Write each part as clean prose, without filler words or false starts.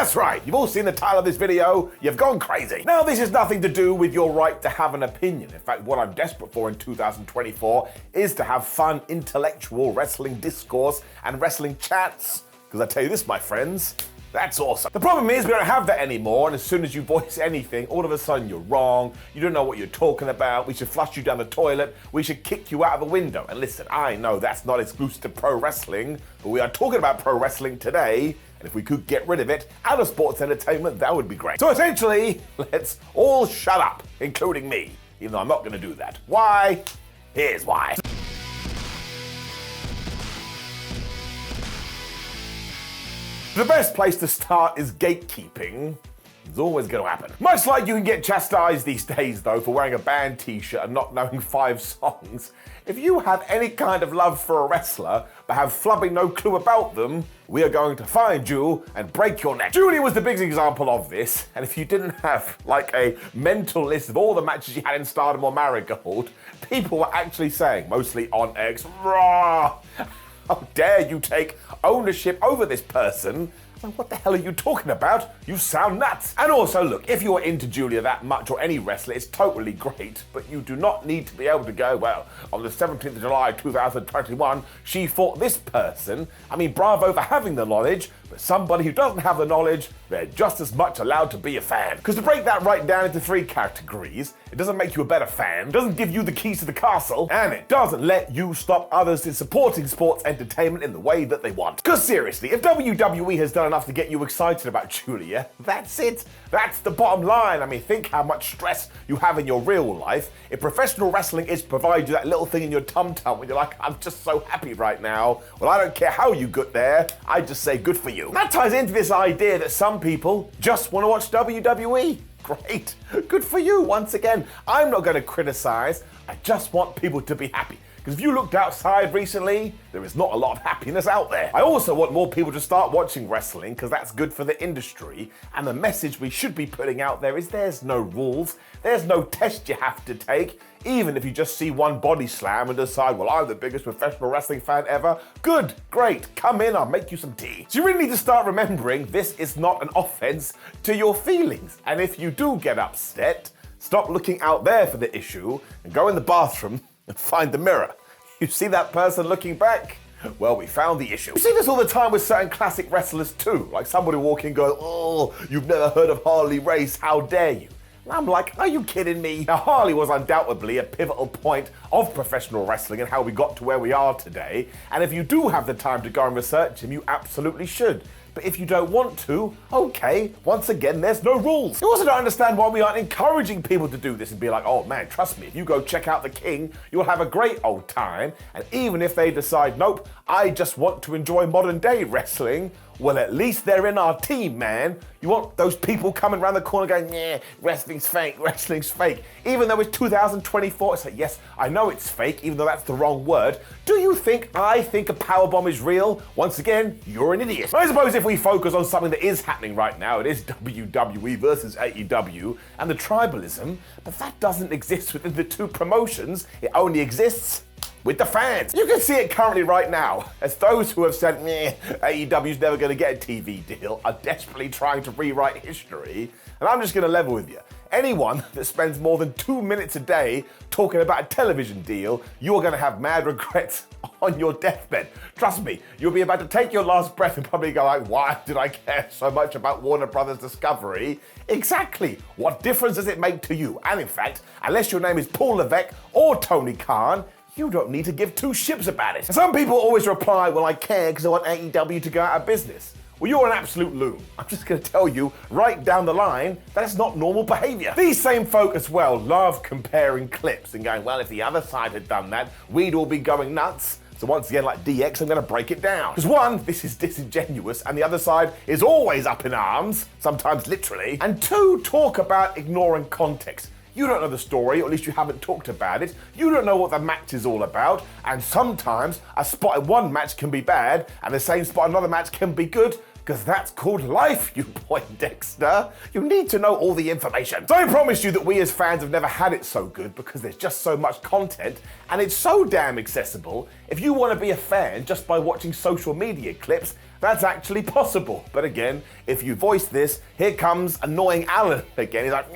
That's right, you've all seen the title of this video, you've gone crazy. Now, this is nothing to do with your right to have an opinion. In fact, what I'm desperate for in 2024 is to have fun, intellectual wrestling discourse and wrestling chats. Because I tell you this, my friends, that's awesome. The problem is we don't have that anymore, and as soon as you voice anything, all of a sudden you're wrong, you don't know what you're talking about, we should flush you down the toilet, we should kick you out of the window. And listen, I know that's not exclusive to pro wrestling, but we are talking about pro wrestling today, and if we could get rid of it out of sports entertainment, that would be great. So essentially, let's all shut up, including me, even though I'm not gonna do that. Why? Here's why. The best place to start is gatekeeping. It's always going to happen. Much like you can get chastised these days, though, for wearing a band t-shirt and not knowing 5 songs, if you have any kind of love for a wrestler, but have flubbing no clue about them, we are going to find you and break your neck. Julia was the biggest example of this, and if you didn't have, like, a mental list of all the matches you had in Stardom or Marigold, people were actually saying, mostly on X, "Raw! How dare you take ownership over this person? Like, what the hell are you talking about? You sound nuts." And also, look, if you're into Julia that much or any wrestler, it's totally great, but you do not need to be able to go, well, on the 17th of July 2021, she fought this person. I mean, bravo for having the knowledge, but somebody who doesn't have the knowledge, they're just as much allowed to be a fan. Because to break that right down into 3 categories, it doesn't make you a better fan, doesn't give you the keys to the castle, and it doesn't let you stop others in supporting sports entertainment in the way that they want. Because seriously, if WWE has done enough to get you excited about Julia, that's it. That's the bottom line. I mean, think how much stress you have in your real life. If professional wrestling is to provide you that little thing in your tum-tum when you're like, I'm just so happy right now, well, I don't care how you got there, I just say good for you. And that ties into this idea that some people just want to watch WWE. Great. Good for you. Once again, I'm not going to criticize. I just want people to be happy. Because if you looked outside recently, there is not a lot of happiness out there. I also want more people to start watching wrestling because that's good for the industry. And the message we should be putting out there is there's no rules. There's no test you have to take. Even if you just see one body slam and decide, well, I'm the biggest professional wrestling fan ever. Good, great, come in, I'll make you some tea. So you really need to start remembering this is not an offense to your feelings. And if you do get upset, stop looking out there for the issue and go in the bathroom and find the mirror. You see that person looking back? Well, we found the issue. You see this all the time with certain classic wrestlers too. Like somebody walking going, "Oh, you've never heard of Harley Race, how dare you?" And I'm like, are you kidding me? Now, Harley was undoubtedly a pivotal point of professional wrestling and how we got to where we are today. And if you do have the time to go and research him, you absolutely should. But if you don't want to, okay, once again, there's no rules. You also don't understand why we aren't encouraging people to do this and be like, oh man, trust me, if you go check out The King, you'll have a great old time. And even if they decide, nope, I just want to enjoy modern day wrestling, well, at least they're in our team, man. You want those people coming around the corner going, yeah, wrestling's fake, wrestling's fake. Even though it's 2024, it's like, yes, I know it's fake, even though that's the wrong word. Do you think I think a powerbomb is real? Once again, you're an idiot. I suppose if we focus on something that is happening right now, it is WWE versus AEW and the tribalism, but that doesn't exist within the 2 promotions. It only exists with the fans. You can see it currently right now, as those who have said, meh, AEW's never gonna get a TV deal, are desperately trying to rewrite history. And I'm just gonna level with you. Anyone that spends more than 2 minutes a day talking about a television deal, you are gonna have mad regrets on your deathbed. Trust me, you'll be about to take your last breath and probably go like, why did I care so much about Warner Brothers Discovery? Exactly, what difference does it make to you? And in fact, unless your name is Paul Levesque or Tony Khan, you don't need to give 2 ships about it. Some people always reply, well, I care because I want AEW to go out of business. Well, you're an absolute loon. I'm just going to tell you right down the line, that's not normal behavior. These same folk as well love comparing clips and going, well, if the other side had done that, we'd all be going nuts. So once again, like DX, I'm going to break it down. Because 1, this is disingenuous, and the other side is always up in arms, sometimes literally. And 2, talk about ignoring context. You don't know the story, or at least you haven't talked about it. You don't know what the match is all about. And sometimes a spot in one match can be bad, and the same spot in another match can be good, because that's called life, you Poindexter. You need to know all the information. So I promise you that we as fans have never had it so good because there's just so much content and it's so damn accessible. If you want to be a fan just by watching social media clips, that's actually possible. But again, if you voice this, here comes annoying Alan again. He's like,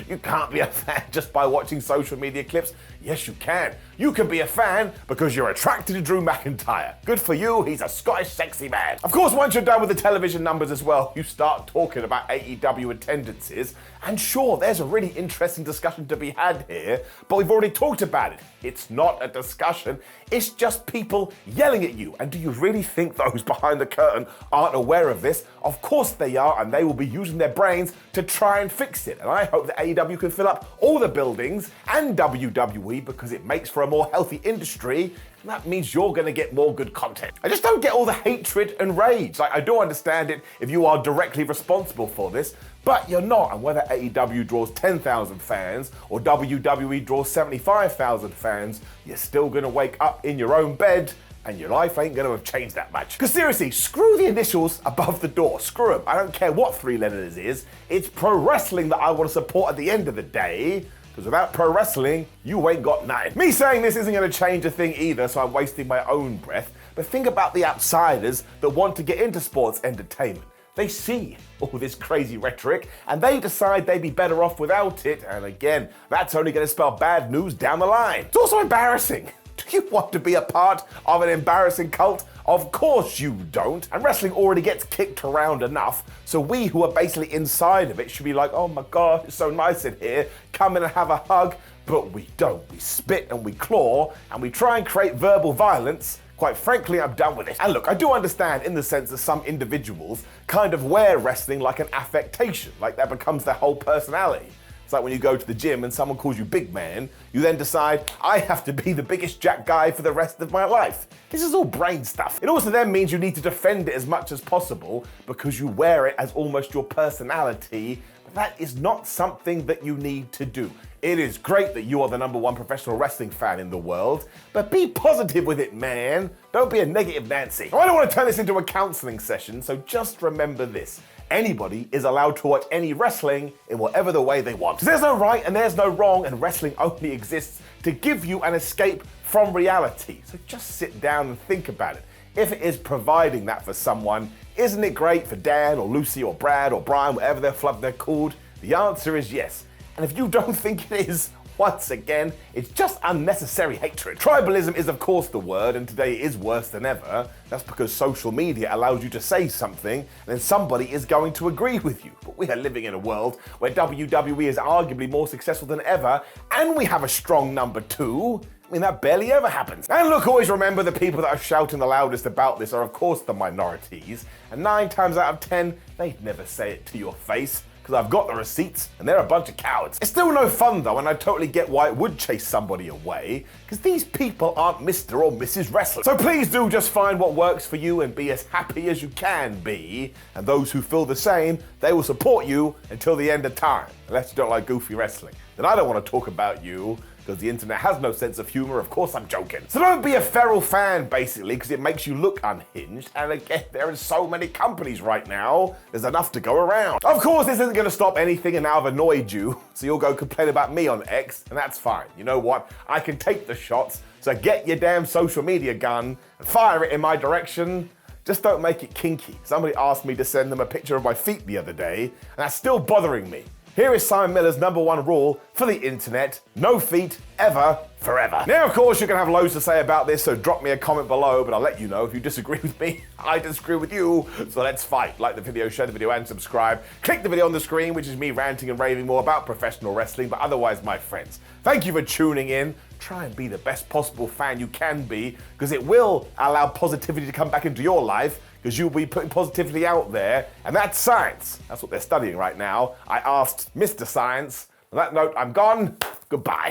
you can't be a fan just by watching social media clips. Yes, you can. You can be a fan because you're attracted to Drew McIntyre. Good for you, he's a Scottish sexy man. Of course, once you're done with the television numbers as well, you start talking about AEW attendances. And sure, there's a really interesting discussion to be had here, but we've already talked about it. It's not a discussion, it's just people yelling at you. And do you really think those behind the curtain aren't aware of this? Of course they are, and they will be using their brains to try and fix it. And I hope that AEW can fill up all the buildings and WWE because it makes for a more healthy industry. And that means you're going to get more good content. I just don't get all the hatred and rage. Like, I do understand it if you are directly responsible for this, but you're not. And whether AEW draws 10,000 fans or WWE draws 75,000 fans, you're still going to wake up in your own bed and your life ain't going to have changed that much. Because seriously, screw the initials above the door. Screw them. I don't care what 3 letters it is. It's pro wrestling that I want to support at the end of the day. Because without pro wrestling, you ain't got nothing. Me saying this isn't going to change a thing either, so I'm wasting my own breath. But think about the outsiders that want to get into sports entertainment. They see all this crazy rhetoric and they decide they'd be better off without it. And again, that's only going to spell bad news down the line. It's also embarrassing. Do you want to be a part of an embarrassing cult? Of course you don't. And wrestling already gets kicked around enough, so we who are basically inside of it should be like, oh my God, it's so nice in here, come in and have a hug. But we don't. We spit and we claw and we try and create verbal violence. Quite frankly, I'm done with it. And look, I do understand in the sense that some individuals kind of wear wrestling like an affectation, like that becomes their whole personality. It's like when you go to the gym and someone calls you big man, you then decide, I have to be the biggest jack guy for the rest of my life. This is all brain stuff. It also then means you need to defend it as much as possible because you wear it as almost your personality. But that is not something that you need to do. It is great that you are the #1 professional wrestling fan in the world, but be positive with it, man. Don't be a negative Nancy. I don't want to turn this into a counseling session, so just remember this. Anybody is allowed to watch any wrestling in whatever the way they want. There's no right and there's no wrong, and wrestling only exists to give you an escape from reality. So just sit down and think about it. If it is providing that for someone, isn't it great for Dan or Lucy or Brad or Brian, whatever they're called? The answer is yes. And if you don't think it is, once again, it's just unnecessary hatred. Tribalism is of course the word, and today it is worse than ever. That's because social media allows you to say something, and then somebody is going to agree with you. But we are living in a world where WWE is arguably more successful than ever, and we have a strong #2. I mean, that barely ever happens. And look, always remember the people that are shouting the loudest about this are of course the minorities, and 9 times out of 10, they'd never say it to your face. Because I've got the receipts, and they're a bunch of cowards. It's still no fun though, and I totally get why it would chase somebody away, because these people aren't Mr. or Mrs. Wrestler. So please do just find what works for you and be as happy as you can be, and those who feel the same, they will support you until the end of time. Unless you don't like goofy wrestling. Then I don't want to talk about you, because the internet has no sense of humor. Of course I'm joking. So don't be a feral fan, basically, because it makes you look unhinged. And again, there are so many companies right now, there's enough to go around. Of course, this isn't going to stop anything, and now I've annoyed you, so you'll go complain about me on X, and that's fine. You know what? I can take the shots, so get your damn social media gun and fire it in my direction. Just don't make it kinky. Somebody asked me to send them a picture of my feet the other day, and that's still bothering me. Here is Simon Miller's #1 rule for the internet: no feet, ever, forever. Now, of course, you can have loads to say about this, so drop me a comment below, but I'll let you know if you disagree with me. I disagree with you, so let's fight. Like the video, share the video, and subscribe. Click the video on the screen, which is me ranting and raving more about professional wrestling, but otherwise, my friends, thank you for tuning in. Try and be the best possible fan you can be, because it will allow positivity to come back into your life, because you'll be putting positivity out there, and that's science. That's what they're studying right now. I asked Mr. Science. On that note, I'm gone. Goodbye.